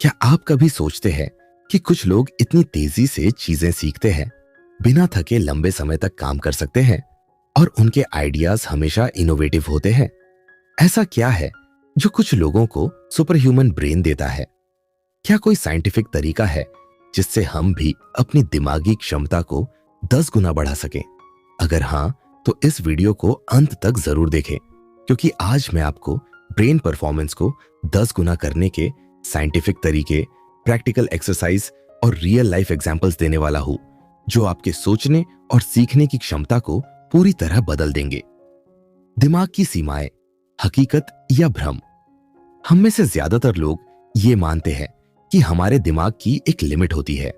क्या आप कभी सोचते हैं कि कुछ लोग इतनी तेजी से चीजें सीखते हैं, बिना थके लंबे समय तक काम कर सकते हैं और उनके आइडियाज हमेशा इनोवेटिव होते हैं? ऐसा क्या है जो कुछ लोगों को सुपर ह्यूमन ब्रेन देता है? क्या कोई साइंटिफिक तरीका है जिससे हम भी अपनी दिमागी क्षमता को 10 गुना बढ़ा सकें? अगर हाँ, तो इस वीडियो को अंत तक जरूर देखें, क्योंकि आज मैं आपको ब्रेन परफॉर्मेंस को 10 गुना करने के साइंटिफिक तरीके, प्रैक्टिकल एक्सरसाइज और रियल लाइफ एग्जांपल्स देने वाला हूं, जो आपके सोचने और सीखने की क्षमता को पूरी तरह बदल देंगे। दिमाग की सीमाएं, हकीकत या भ्रम? हम में से ज्यादातर लोग ये मानते हैं कि हमारे दिमाग की एक लिमिट होती है,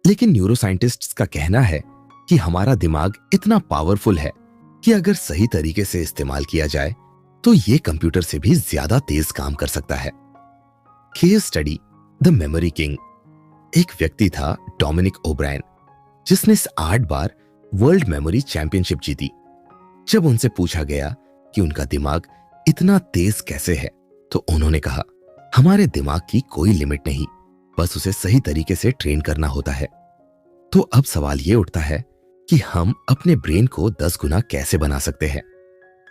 लेकिन न्यूरोसाइंटिस्ट्स का कहना है कि हमारा दिमाग इतना पावरफुल है कि अगर सही तरीके से इस्तेमाल किया जाए तो ये कंप्यूटर से भी ज्यादा तेज काम कर सकता है। Case study, the memory king. एक व्यक्ति था, डोमिनिक ओब्रायन, जिसने 8 बार वर्ल्ड मेमोरी चैंपियनशिप जीती। जब उनसे पूछा गया कि उनका दिमाग इतना तेज कैसे है, तो उन्होंने कहा, हमारे दिमाग की कोई लिमिट नहीं, बस उसे सही तरीके से ट्रेन करना होता है। तो अब सवाल यह उठता है कि हम अपने ब्रेन को 10 गुना कैसे बना सकते हैं?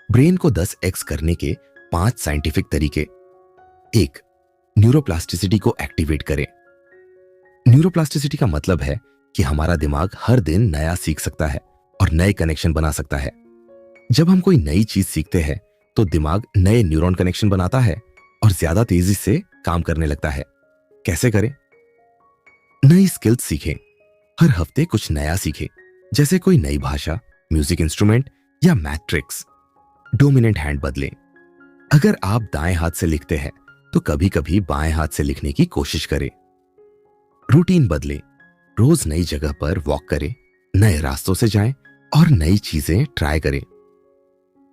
ब्रेन को 10x करने के 5 साइंटिफिक तरीके। 1. न्यूरोप्लास्टिसिटी को एक्टिवेट करें। न्यूरोप्लास्टिसिटी का मतलब है कि हमारा दिमाग हर दिन नया सीख सकता है और नए कनेक्शन बना सकता है। जब हम कोई नई चीज सीखते हैं तो दिमाग नए न्यूरॉन कनेक्शन बनाता है और ज्यादा तेजी से काम करने लगता है। कैसे करें? नई स्किल्स सीखें। हर हफ्ते कुछ नया सीखें, जैसे कोई नई भाषा, म्यूजिक इंस्ट्रूमेंट या मैथ ट्रिक्स। डोमिनेंट हैंड बदलें। अगर आप दाएं हाथ से लिखते हैं तो कभी कभी बाएं हाथ से लिखने की कोशिश करें। रूटीन बदलें। रोज नई जगह पर वॉक करें, नए रास्तों से जाएं और नई चीजें ट्राई करें।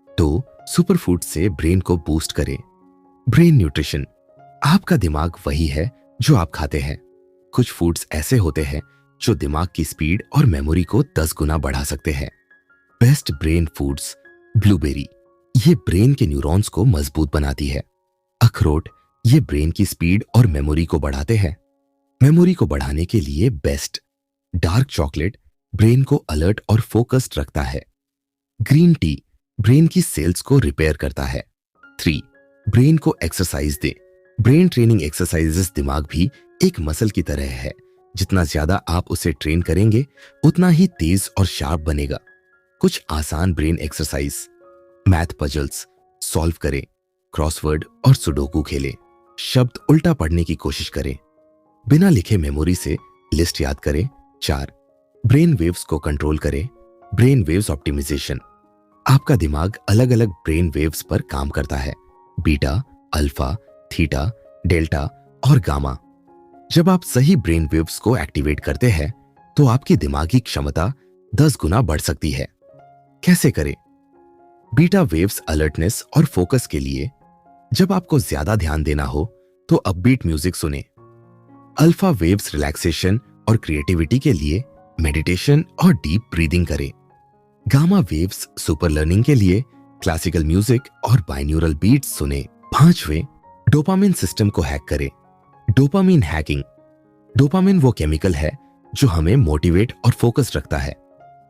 2. सुपर फूड से ब्रेन को बूस्ट करें। Brain nutrition. आपका दिमाग वही है जो आप खाते हैं। कुछ फूड्स ऐसे होते हैं जो दिमाग की स्पीड और मेमोरी को 10 गुना बढ़ा सकते हैं। Best brain foods. ब्लूबेरी, ये ब्रेन के न्यूरॉन्स को मजबूत बनाती है। अखरोट, ये ब्रेन की स्पीड और मेमोरी को बढ़ाते हैं। मेमोरी को बढ़ाने के लिए बेस्ट। डार्क चॉकलेट ब्रेन को अलर्ट और फोकस्ड रखता है। ग्रीन टी ब्रेन की सेल्स को रिपेयर करता है। 3. ब्रेन को एक्सरसाइज दे। ब्रेन ट्रेनिंग एक्सरसाइजेस दिमाग भी एक मसल की तरह है। जितना ज्यादा आप उसे ट्रेन करेंगे, उतना ही तेज और शार्प बनेगा। कुछ आसान brain exercise. Math puzzles solve करें, क्रॉसवर्ड और सुडोकू खेलें, शब्द उल्टा पढ़ने की कोशिश करें, बिना लिखे मेमोरी से लिस्ट याद करें। 4. ब्रेन वेव्स को कंट्रोल करें। Brain waves optimisation. आपका दिमाग अलग अलग ब्रेन वेव्स पर काम करता है, बीटा, अल्फा, थीटा, डेल्टा और गामा। जब आप सही ब्रेन वेव्स को एक्टिवेट करते हैं तो आपकी दिमागी क्षमता 10 गुना बढ़ सकती है। कैसे करें? बीटा वेव्स अलर्टनेस और फोकस के लिए। जब आपको ज्यादा ध्यान देना हो तो अपबीट म्यूजिक सुने। अल्फा वेव्स रिलैक्सेशन और क्रिएटिविटी के लिए मेडिटेशन और डीप ब्रीदिंग करें। गामा वेव्स सुपर लर्निंग के लिए क्लासिकल म्यूजिक और बाइन्यूरल बीट्स सुने। 5वें, डोपामिन सिस्टम को हैक करें। Dopamine hacking. डोपामिन वो केमिकल है जो हमें मोटिवेट और फोकस रखता है।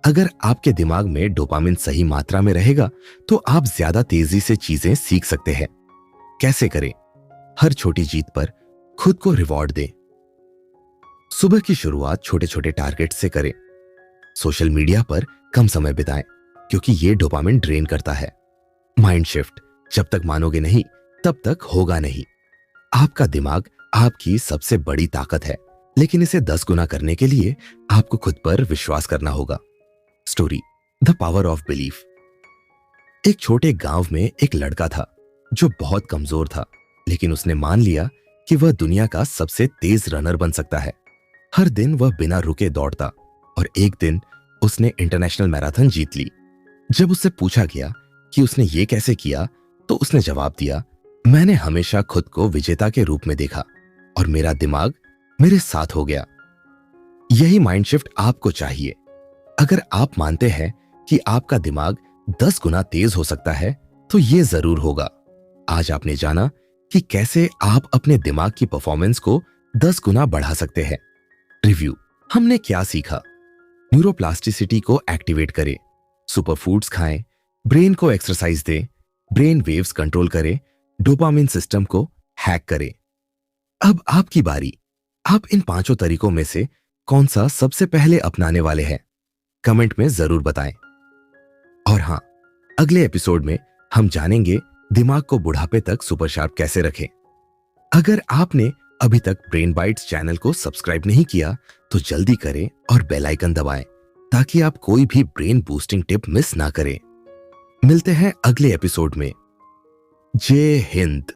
अगर आपके दिमाग में डोपामिन सही मात्रा में रहेगा तो आप ज्यादा तेजी से चीजें सीख सकते हैं। कैसे करें? हर छोटी जीत पर खुद को रिवॉर्ड दें। सुबह की शुरुआत छोटे छोटे टारगेट से करें। सोशल मीडिया पर कम समय बिताएं, क्योंकि ये डोपामिन ड्रेन करता है। Mind shift. जब तक मानोगे नहीं तब तक होगा नहीं। आपका दिमाग आपकी सबसे बड़ी ताकत है, लेकिन इसे 10 गुना करने के लिए आपको खुद पर विश्वास करना होगा। Story, the power of belief. एक छोटे गांव में एक लड़का था जो बहुत कमजोर था, लेकिन उसने मान लिया कि वह दुनिया का सबसे तेज रनर बन सकता है। हर दिन वह बिना रुके दौड़ता और एक दिन उसने इंटरनेशनल मैराथन जीत ली। जब उससे पूछा गया कि उसने ये कैसे किया, तो उसने जवाब दिया, मैंने हमेशा खुद को विजेता के रूप में देखा और मेरा दिमाग मेरे साथ हो गया। यही माइंड शिफ्ट आपको चाहिए। अगर आप मानते हैं कि आपका दिमाग 10 गुना तेज हो सकता है, तो ये जरूर होगा। आज आपने जाना कि कैसे आप अपने दिमाग की परफॉर्मेंस को 10 गुना बढ़ा सकते हैं। रिव्यू। हमने क्या सीखा? न्यूरोप्लास्टिसिटी को एक्टिवेट करें, सुपरफूड्स खाएं, ब्रेन को एक्सरसाइज दें, ब्रेन वेव्स कंट्रोल करें, डोपामिन सिस्टम को हैक करें। अब आपकी बारी। आप इन पांचों तरीकों में से कौन सा सबसे पहले अपनाने वाले हैं? कमेंट में जरूर बताएं। और हाँ, अगले एपिसोड में हम जानेंगे दिमाग को बुढ़ापे तक सुपर शार्प कैसे रखें। अगर आपने अभी तक ब्रेन बाइट्स चैनल को सब्सक्राइब नहीं किया तो जल्दी करें और बेल आइकन दबाएं ताकि आप कोई भी ब्रेन बूस्टिंग टिप मिस ना करें। मिलते हैं अगले एपिसोड में। जय हिंद।